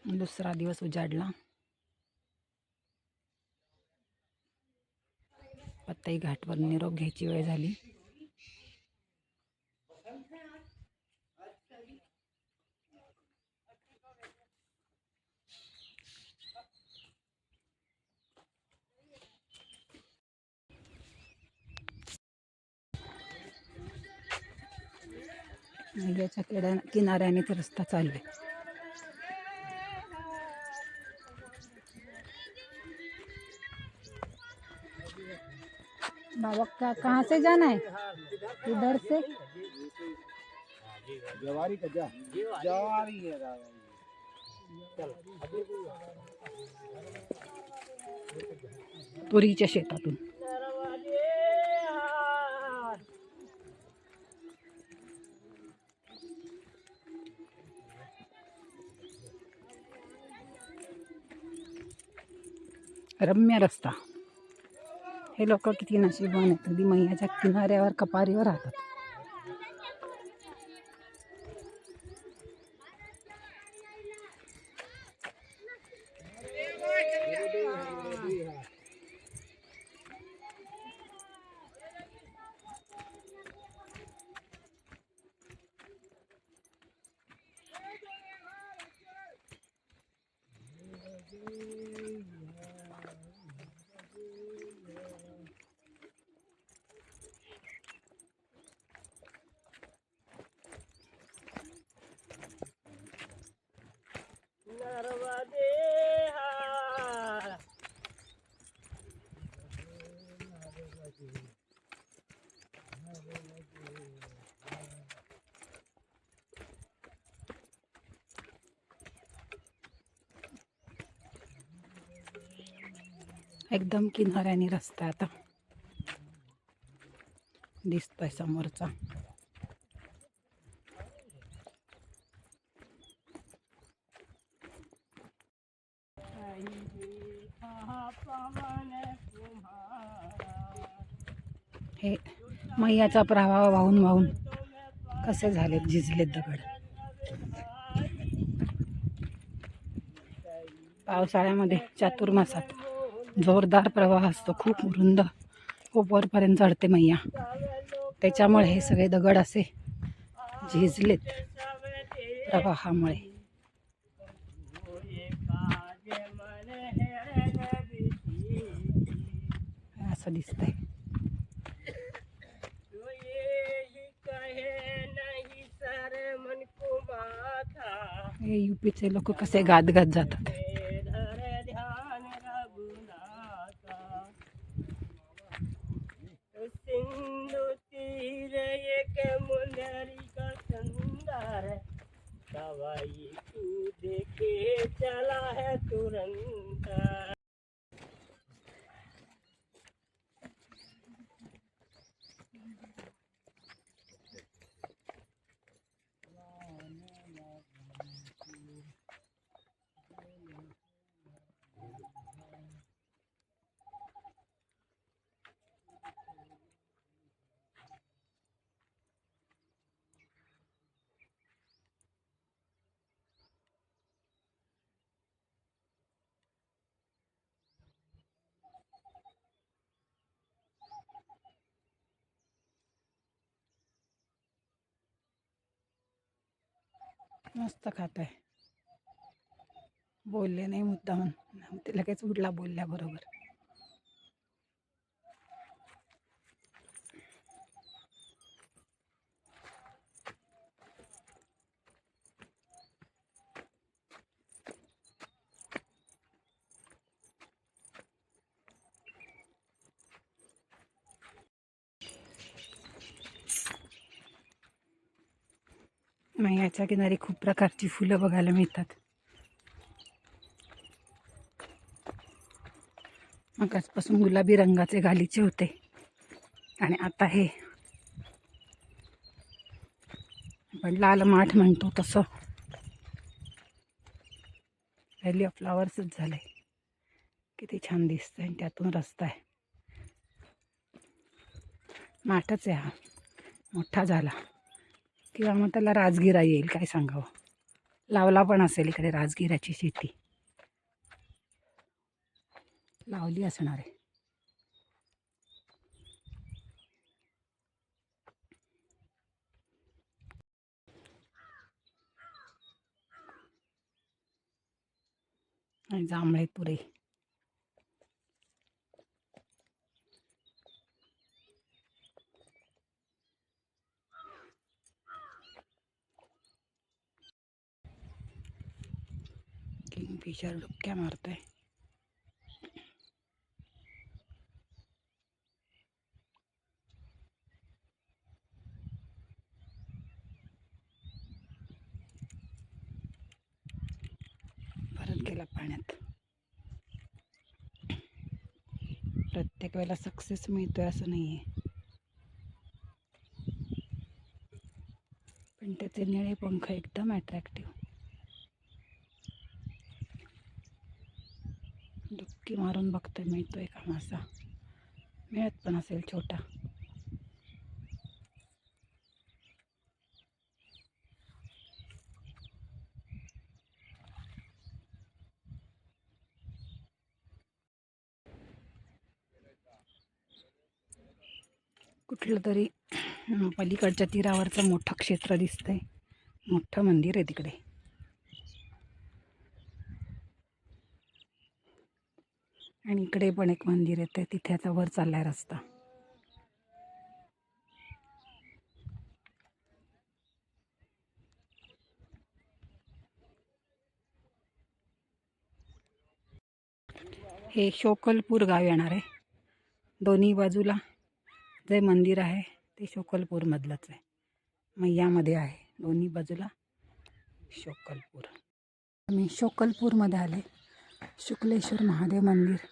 दुसरा दिवस उजाडला. पत्ताई घाटवर निरोप घ्यायची वेळ झाली. नदीच्या किनाऱ्याने ते रस्ता चालले. बाबा का कहाँ से जाना है? इधर से जवारी का जवारी है तुरीच्या शेतातून. रम्य रस्ता. हे लोक किती नशीबवान आहेत, अगदी मैयाच्या किनाऱ्यावर कपारीवर राहतात. एकदम किनाऱ्याने रस्ता आता दिसतोय समोरचा. हे मैयाचा प्रवाह वाहून वाहून कसे झालेत, झिजलेत दगड. पावसाळ्यामध्ये चातुर्मासात जोरदार प्रवाह असतो, खूप रुंद, खूप वरपर्यंत चढते मैया. त्याच्यामुळे हे सगळे दगड असे झिजलेत प्रवाहामुळे. असं दिसतंय. हे यूपीचे लोक कसे गात गात जातात. मस्त खात आहे. बोलले नाही मुद्दाम, ते लगेच उडला बोलल्याबरोबर. मैयाच्या किनारी खूप प्रकारची फुलं बघायला मिळतात. मगाचपासून गुलाबी रंगाचे गालीचे होते आणि आता हे आपण लाल माठ म्हणतो तसं व्हॅली ऑफ फ्लॉवर्सच झालंय. किती छान दिसतंय. त्यातून रस्ता आहे. माठच आहे हा. मोठा झाला किंवा मग त्याला राजगिरा येईल, काय सांगावं. लावला पण असेल इकडे राजगिराची शेती लावली असणार आहे. आणि जांभळे तुरे किंगफिशर डुबक्या मारतोय. परत गेला पाण्यात. प्रत्येक वेळेला सक्सेस मिळतोय असं नाही आहे, पण त्याचे निळे पंख एकदम अट्रॅक्टिव्ह. डुबकी मारून बघतोय मिळतोय का मासा. मिळत पण असेल छोटा. कुठलं तरी पलीकडच्या तीरावरचं मोठं क्षेत्र दिसतंय. मोठं मंदिर आहे तिकडे. आणि इकडे पण एक मंदिर येते, तिथे आता वर चाललाय रस्ता. हे शोकलपूर गाव येणार आहे. दोन्ही बाजूला जे मंदिर आहे ते शोकलपूरमधलंच आहे. मैयामध्ये आहे दोन्ही बाजूला शोकलपूर. मी शोकलपूरमध्ये आले. शुक्लेश्वर महादेव मंदिर.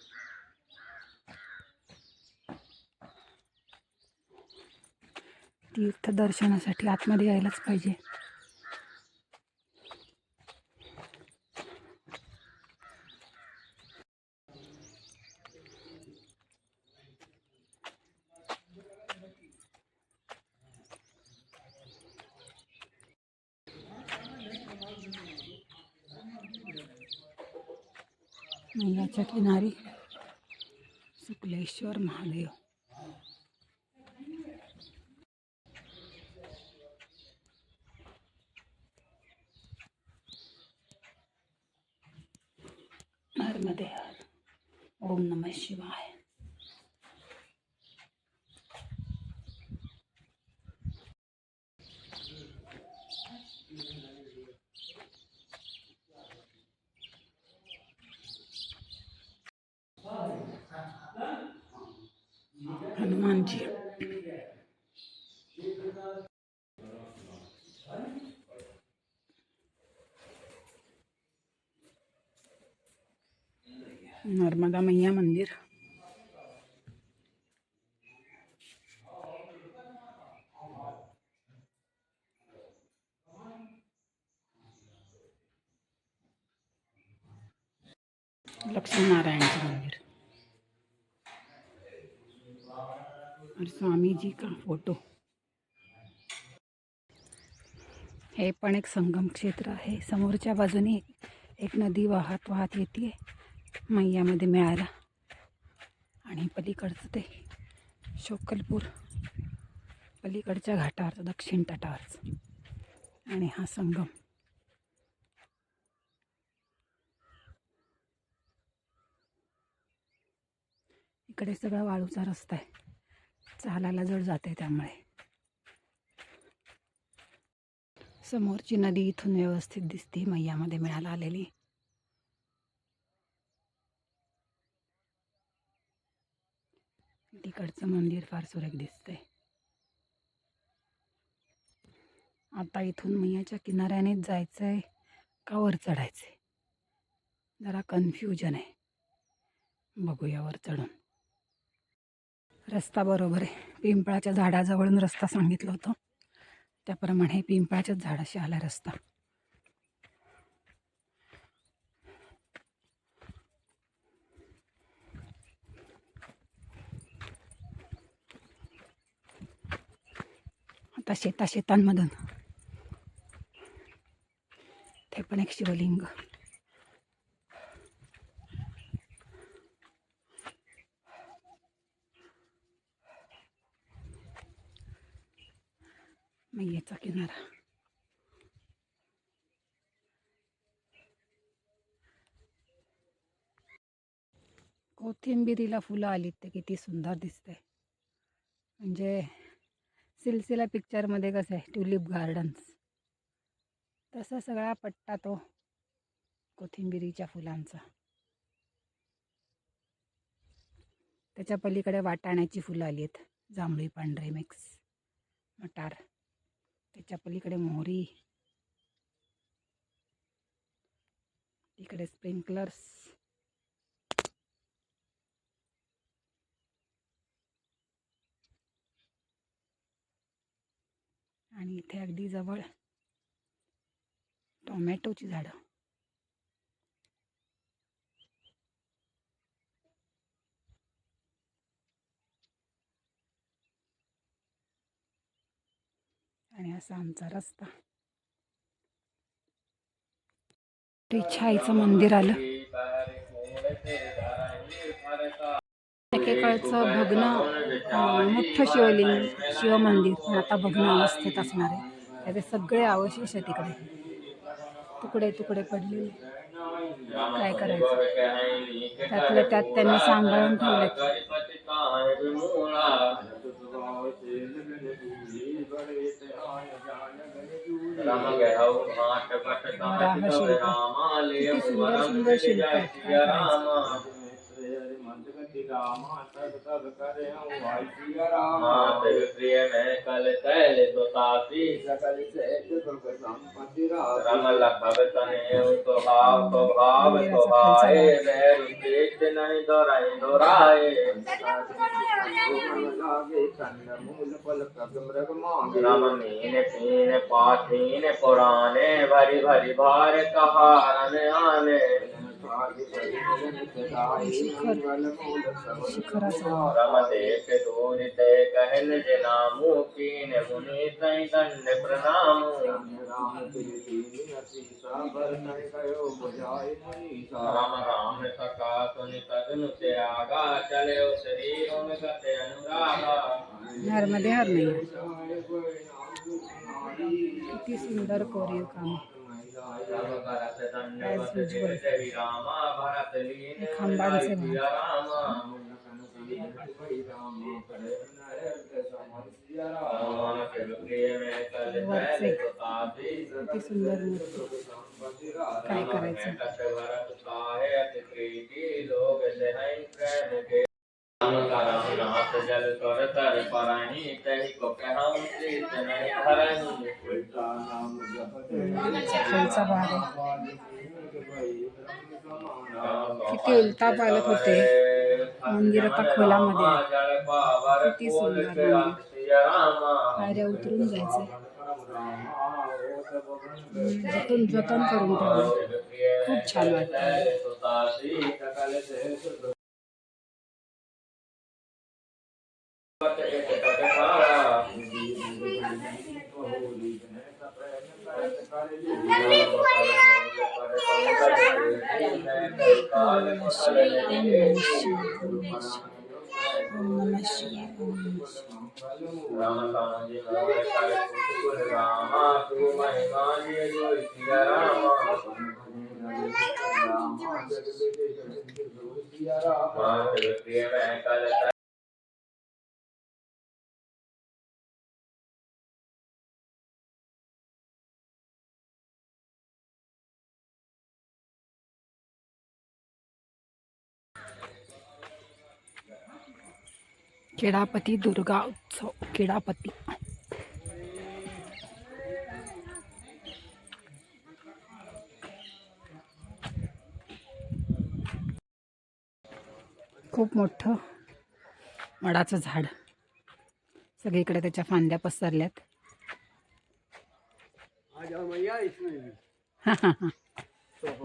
तीर्थदर्शनासाठी आतमध्ये यायलाच पाहिजे. मैयाच्या किनारी शुक्लेश्वर महादेव. नर्मदे हर. ओम नमः शिवाय. हनुमानजी. नर्मदा मैया मंदिर. लक्ष्मीनारायणचं मंदिर और स्वामी जी का फोटो. हे पण एक संगम क्षेत्र आहे. समोरच्या बाजूने एक नदी वाहत वाहत येते मैयामध्ये मिळायला. आणि पलीकडचं ते शोकलपूर पलीकडच्या घाटावरचं दक्षिण तटावरचं. आणि हा संगम. इकडे सगळा वाळूचा रस्ता आहे, चालायला जड जाते त्यामुळे. समोरची नदी इथून व्यवस्थित दिसते मैयामध्ये मिळायला आलेली. तिकडचं मंदिर फार सुरेख दिसतंय. आता इथून मैयाच्या किनाऱ्यानेच जायचंय का वर चढायचंय, जरा कन्फ्युजन आहे. बघूया वर चढून. रस्ता बरोबर आहे. पिंपळाच्या झाडाजवळून रस्ता सांगितलं होतं त्याप्रमाणे पिंपळाच्याच झाडाशी आला रस्ता. आता शेतांमधून हे पण एक शिवलिंग. मैयाचा किनारा. कोथिंबिरीला फुलं आलीत ते किती सुंदर दिसते. म्हणजे सिलसिला पिक्चरमध्ये कसं आहे ट्युलिप गार्डन्स, तसा सगळा पट्टा तो कोथिंबिरीच्या फुलांचा. त्याच्या पलीकडे वाटाण्याची फुलं आली आहेत, जांभळी पांढरे मिक्स मटार. त्याच्या पलीकडे मोहरी, इकडे स्प्रिंकलर्स, आणि इथे अगदी जवळ टोमॅटोची झाडं. आणि असा आमचा रस्ता. छाईचं मंदिर आलं. एकेकाळचं भग्न मोठं शिवलिंग शिवमंदिर पण आता भग्न अवस्थेत असणार आहे. त्याचे सगळे अवशेष आहे तिकडे, तुकडे तुकडे पडलेले. काय करायचं, त्यातल्या त्यात त्यांनी सांभाळून ठेवलेत. वराह शिल्प, किती सुंदर सुंदर शिल्प आहेत. काय करायचं. पुराने भरी भरी भार कहारने आने रमदेश दूरिते कहन जनामु कीन मुनि तै दंड प्रणाम राम राम सका सुनि तदनु त्यागा चले शरीर में गते अनुरागा. नर्मदे हर नाही. किती सुंदर कोरीव काम. खांबांचे वरचे किती सुंदर मूर्ती. काय करायचं. जल कर तर पराणी तही को कहूं प्रीत नहीं हरणी. खालचा भाग किती उलटा पालत होते. मंदिर आता खोलामध्ये. किती सुंदर मंदिर. पायऱ्या उतरून जायचं. जतन करून ठेवलं. खूप छान वाटतं. खेडापती दुर्गा उत्सव. खेडापती खूप मोठं वडाचं झाड. सगळीकडे त्याच्या फांद्या पसरल्यात.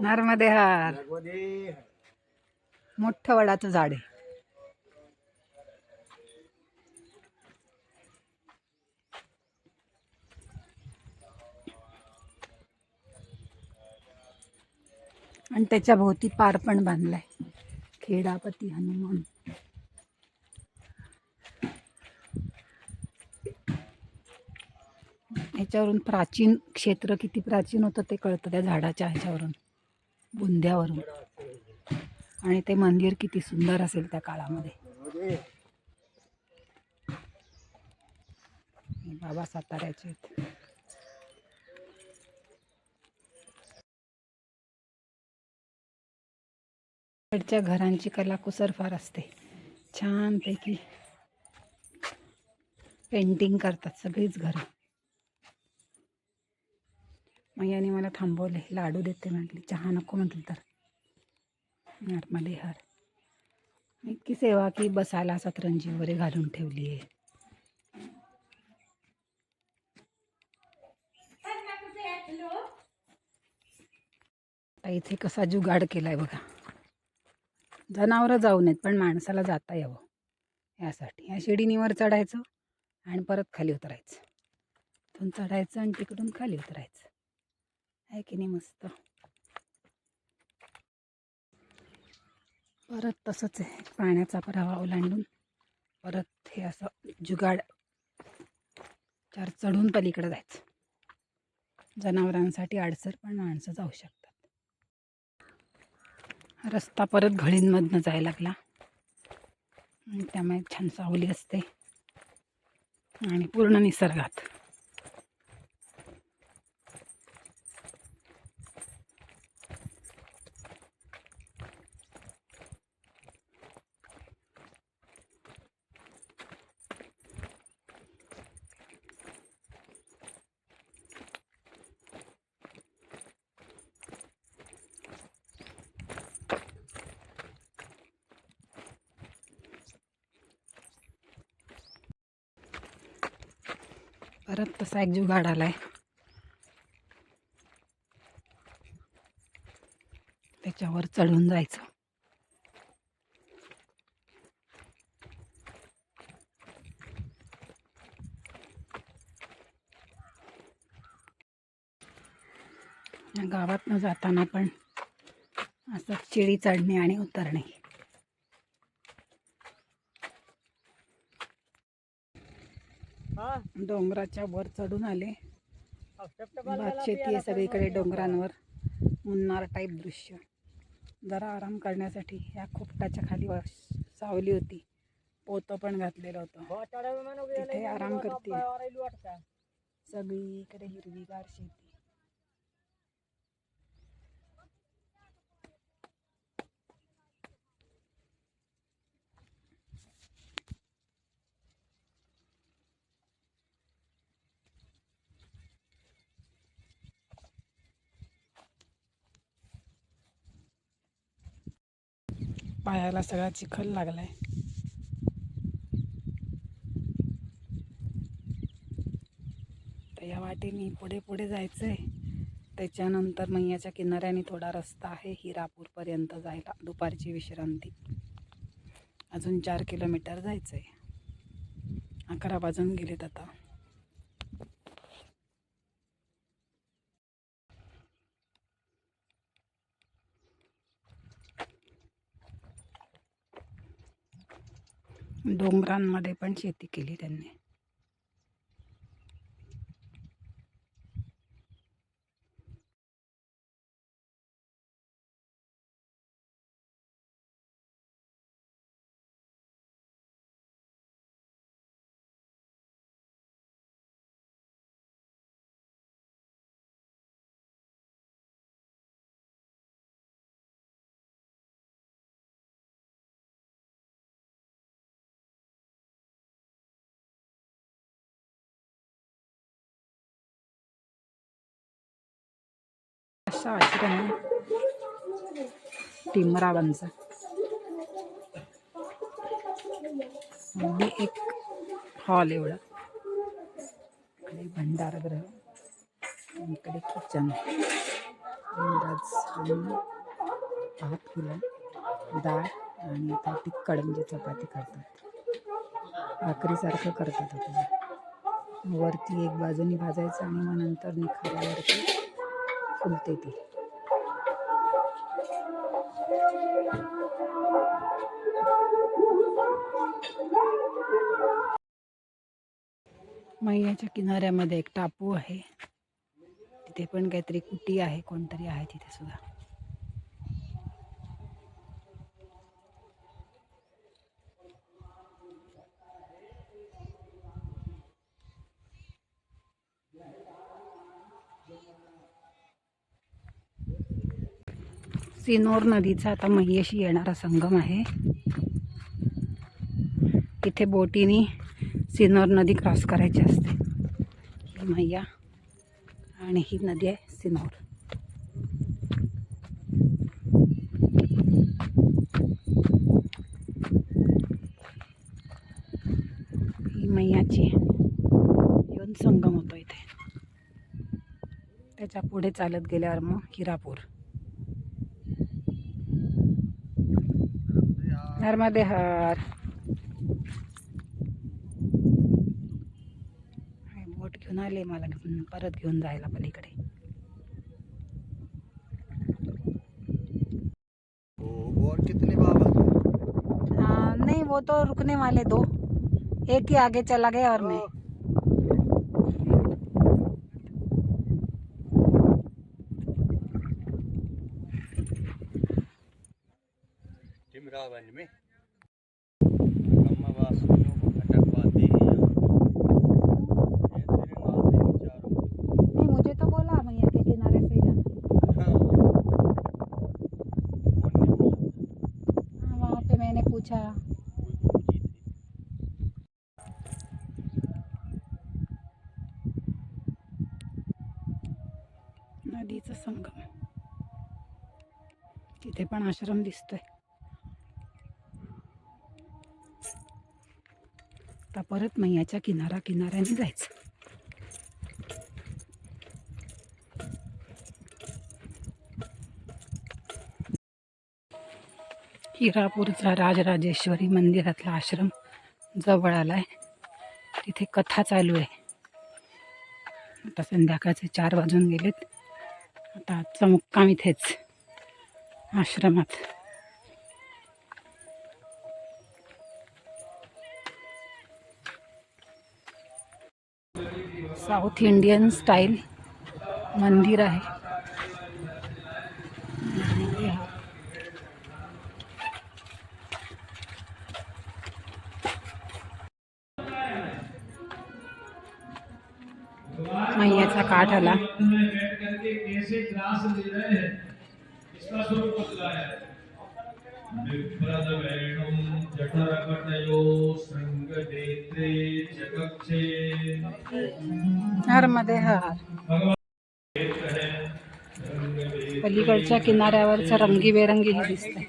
नर्मदे हार. मोठं वडाचं झाड आहे. आणि त्याच्या भोवती पार पण बांधलाय, खेडापती हनुमान. याच्यावरून प्राचीन क्षेत्र किती प्राचीन होतं ते कळतं, त्या झाडाच्या ह्याच्यावरून, बुंध्यावरून. आणि ते मंदिर किती सुंदर असेल त्या काळामध्ये. बाबा साताऱ्याचे आहेत. इकडच्या घरांची कलाकुसर फार असते, छानपैकी पेंटिंग करतात सगळीच घरं. मैयाने मला थांबवले, लाडू देते म्हटली, चहा नको म्हटली तर. नॉर्मली हार इतकी सेवा की बसायला सतरंजी वगैरे घालून ठेवली आहे. इथे कसा जुगाड केलाय बघा, जनावरं जाऊ नयेत पण माणसाला जाता यावं यासाठी. या शिडीनीवर चढायचं आणि परत खाली उतरायचं, इथून चढायचं आणि तिकडून खाली उतरायचं, आहे की नाही मस्त. परत तसंच आहे, पाण्याचा प्रवाह ओलांडून परत हे असं जुगाड चढून पलीकडे जायचं. जनावरांसाठी अडसर पण माणसं जाऊ शकतात. रस्ता परत घळींमधनं जायला लागला, त्यामुळे छान सावली असते आणि पूर्ण निसर्गात. परत तसा एक जुगाड आलाय, त्याच्यावर चढून जायचं. गावातनं जाताना पण असं चिडी चढणे आणि उतरणे. डोंगराच्या वर चढून आले, भात शेती आहे सगळीकडे डोंगरांवर, मुन्नार टाईप दृश्य. जरा आराम करण्यासाठी या खोपटाच्या खाली सावली होती, पोतं पण घातलेलं होतं, तिथे आराम करते. सगळीकडे हिरवीगार शेती. पायाला सगळा चिखल लागलाय. तर या वाटेने पुढे पुढे जायचंय. त्याच्यानंतर मैयाच्या किनाऱ्याने थोडा रस्ता आहे हिरापूरपर्यंत जायला, दुपारची विश्रांती. अजून 4 किलोमीटर जायचंय. 11 वाजून गेलेत आता. डोंगरांमध्ये पण शेती केली त्यांनी. अशा आश्रम टिमरावांचा अगदी एक हॉल एवढा. इकडे भंडारगृह, इकडे किचन, अंदाज भात फुलं, डाळ आणि आता तिखट म्हणजे चपाती करतात, भाकरीसारखं करतात आपल्याला. वरती एक बाजूनी भाजायचं आणि मग नंतर निखाऱ्यावरती फुलते ती. मैयाच्या किनाऱ्यामध्ये एक टापू आहे, तिथे पण काहीतरी कुटी आहे, कोणतरी आहे तिथे सुद्धा. सिनोर नदीचा आता मैयाशी येणारा संगम आहे. इथे बोटीने सिनोर नदी क्रॉस करायची असते. ही मैया आणि ही नदी आहे सिनोर. ही मैयाची येऊन संगम होतो इथे. त्याच्या पुढे चालत गेल्यावर मग हिरापूर. नर्मदे हर. बोट घेऊन आले मला परत घेऊन जायला पलीकडे. और कितने बाबा? नहीं वो तो रुकने वाले दो, एक ही आगे चला गया और मैं. टिमरावन में वासियों को भटकवाते हैं यहाँ ऐसे रिंगालते बेचारों। नहीं मुझे तो बोला मैया के किनारे से ही जाना. हाँ वहाँ पे मैंने पूछा. नदीचा संगम, तिथे पण आश्रम दिसतोय. आता परत मैयाच्या किनाऱ्याने जायचं. हिरापूरचा राजराजेश्वरी मंदिरातला आश्रम जवळ आलाय. तिथे कथा चालू आहे. आता संध्याकाळचे 4 वाजून गेलेत. आता आजचा मुक्काम इथेच आश्रमात. साऊथ इंडियन स्टाईल मंदिर आहे. मैयाचा काठ आला. नर्मदे हर. पलीकडच्या किनाऱ्यावरचं रंगीबेरंगी हे दिसतंय.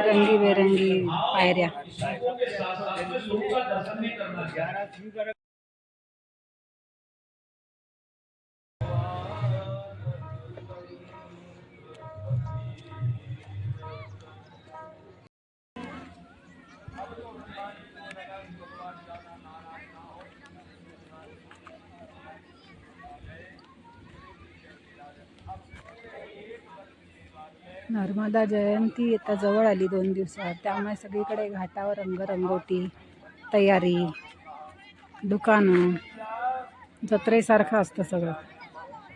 रंगीबेरंगी पायऱ्या. नर्मदा जयंती आता जवळ आली 2 दिवसात. त्यामुळे सगळीकडे घाटावर रंगरंगोटी, तयारी, दुकानं, जत्रेसारखं असतं सगळं.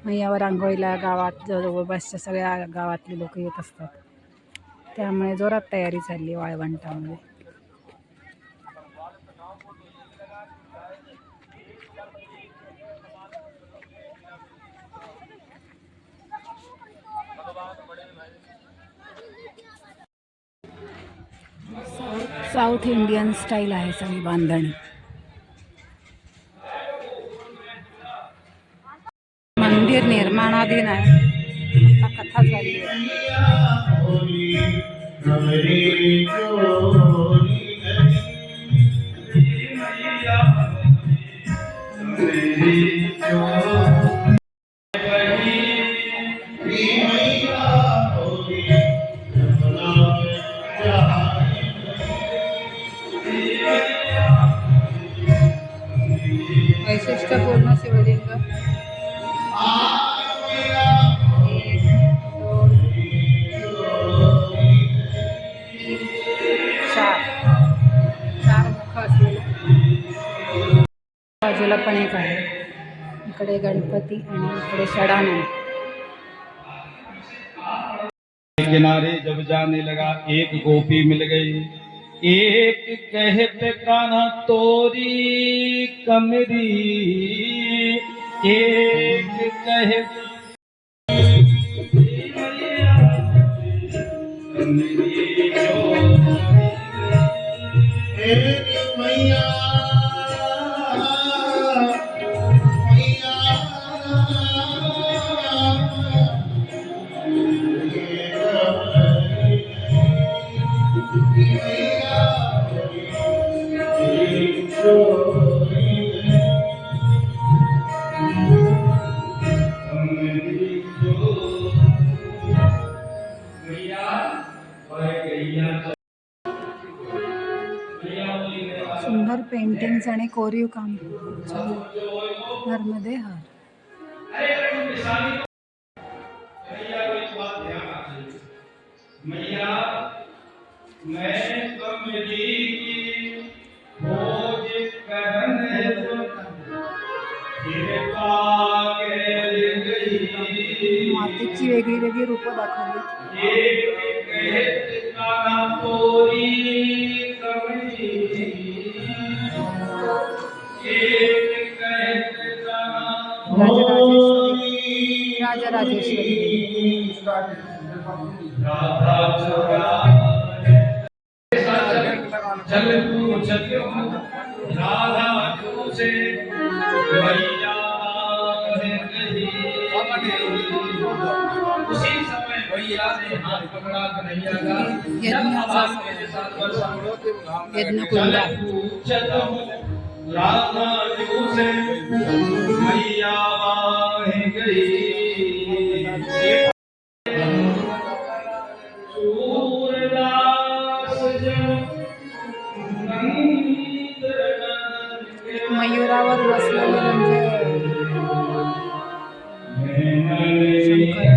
मैयावर आंघोळीला गावात जवळपासच्या सगळ्या गावातली लोक येत असतात. त्यामुळे जोरात तयारी चालली वाळवंटामध्ये. साऊथ इंडियन स्टाईल आहे सगळी बांधणी. मंदिर निर्माणाधीन आहे. आता कथा चालली आहे. वैशिष्ट्यपूर्ण शिवलिंग. इकडे गणपती आणि इकडे षडानंद. किनारे जब जाने लगा एक गोपी मिल गई, एक कहते कान्हा तोरी कमरी, एक कहते कमरी मैया सुंदर पेंटिंग्स आणि कोरीव काम घरमध्ये हार. मैया मैं कमली की खोज करन मातीची वेगळी वेगळी रूपं दाखवली. राजराजेश्वरी उसी समय भैया ने हाथ पकड़ा कन्हैया का यज्ञकुंड. राधा से मैया गई मयुरावर बसलेले म्हणजे शंकर.